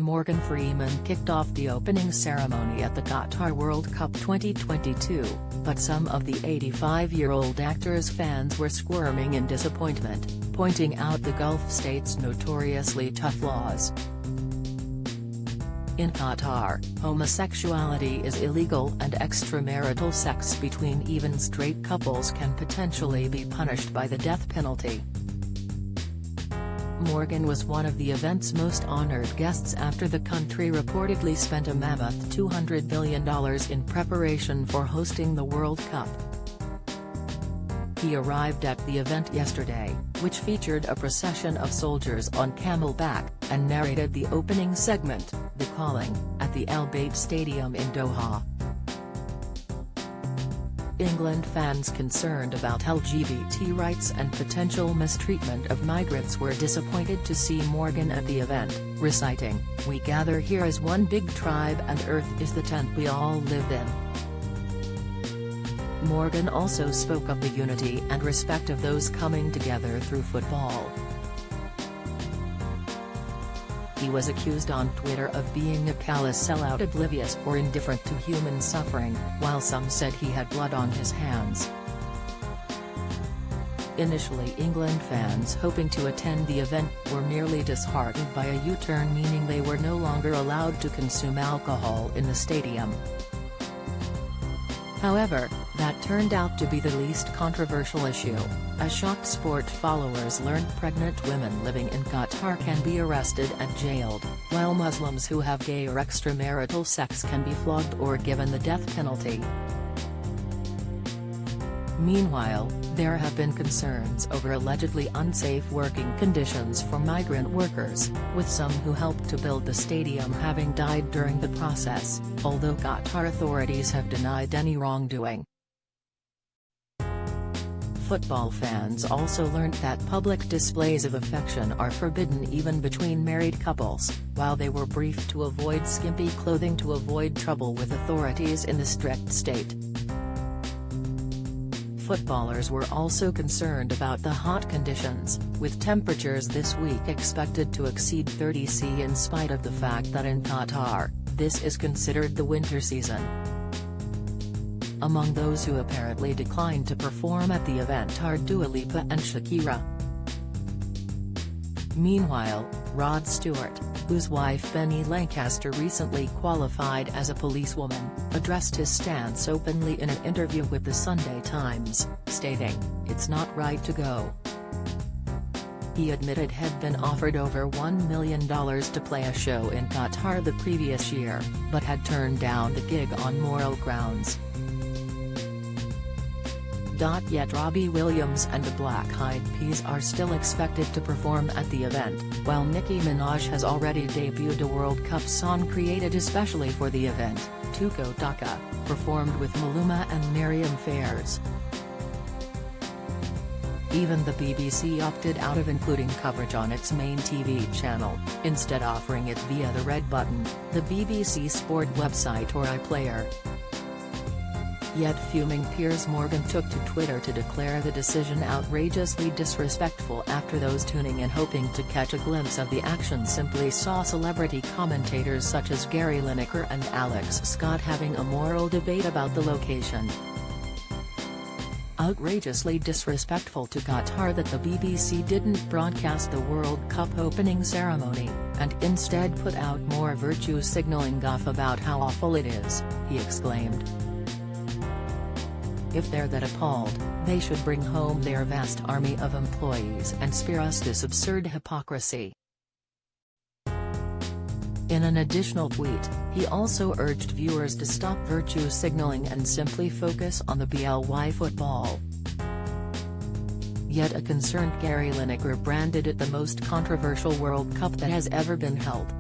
Morgan Freeman kicked off the opening ceremony at the Qatar World Cup 2022, but some of the 85-year-old actor's fans were squirming in disappointment, pointing out the Gulf state's notoriously tough laws. In Qatar, homosexuality is illegal and extramarital sex between even straight couples can potentially be punished by the death penalty. Morgan was one of the event's most honored guests after the country reportedly spent a mammoth $200 billion in preparation for hosting the World Cup. He arrived at the event yesterday, which featured a procession of soldiers on camelback, and narrated the opening segment, The Calling, at the Al Bayt Stadium in Doha. England fans concerned about LGBT rights and potential mistreatment of migrants were disappointed to see Morgan at the event, reciting, "We gather here as one big tribe and Earth is the tent we all live in." Morgan also spoke of the unity and respect of those coming together through football. He was accused on Twitter of being a callous sellout, oblivious or indifferent to human suffering, while some said he had blood on his hands. Initially, England fans hoping to attend the event were merely disheartened by a U-turn, meaning they were no longer allowed to consume alcohol in the stadium. However, that turned out to be the least controversial issue, as shocked sport followers learned pregnant women living in Qatar can be arrested and jailed, while Muslims who have gay or extramarital sex can be flogged or given the death penalty. Meanwhile, there have been concerns over allegedly unsafe working conditions for migrant workers, with some who helped to build the stadium having died during the process, although Qatar authorities have denied any wrongdoing. Football fans also learned that public displays of affection are forbidden even between married couples, while they were briefed to avoid skimpy clothing to avoid trouble with authorities in the strict state. Footballers were also concerned about the hot conditions, with temperatures this week expected to exceed 30°C in spite of the fact that in Qatar, this is considered the winter season. Among those who apparently declined to perform at the event are Dua Lipa and Shakira. Meanwhile, Rod Stewart, whose wife Benny Lancaster recently qualified as a policewoman, addressed his stance openly in an interview with the Sunday Times, stating, "It's not right to go." He admitted had been offered over $1 million to play a show in Qatar the previous year, but had turned down the gig on moral grounds. Yet Robbie Williams and the Black Eyed Peas are still expected to perform at the event, while Nicki Minaj has already debuted a World Cup song created especially for the event, Tuko Taka, performed with Maluma and Miriam Fairs. Even the BBC opted out of including coverage on its main TV channel, instead offering it via the Red Button, the BBC Sport website or iPlayer. Yet fuming Piers Morgan took to Twitter to declare the decision outrageously disrespectful after those tuning in hoping to catch a glimpse of the action simply saw celebrity commentators such as Gary Lineker and Alex Scott having a moral debate about the location. Outrageously disrespectful to Qatar that the BBC didn't broadcast the World Cup opening ceremony, and instead put out more virtue-signaling guff about how awful it is, he exclaimed. If they're that appalled, they should bring home their vast army of employees and spare us this absurd hypocrisy. In an additional tweet, he also urged viewers to stop virtue signaling and simply focus on the BLY football. Yet a concerned Gary Lineker branded it the most controversial World Cup that has ever been held.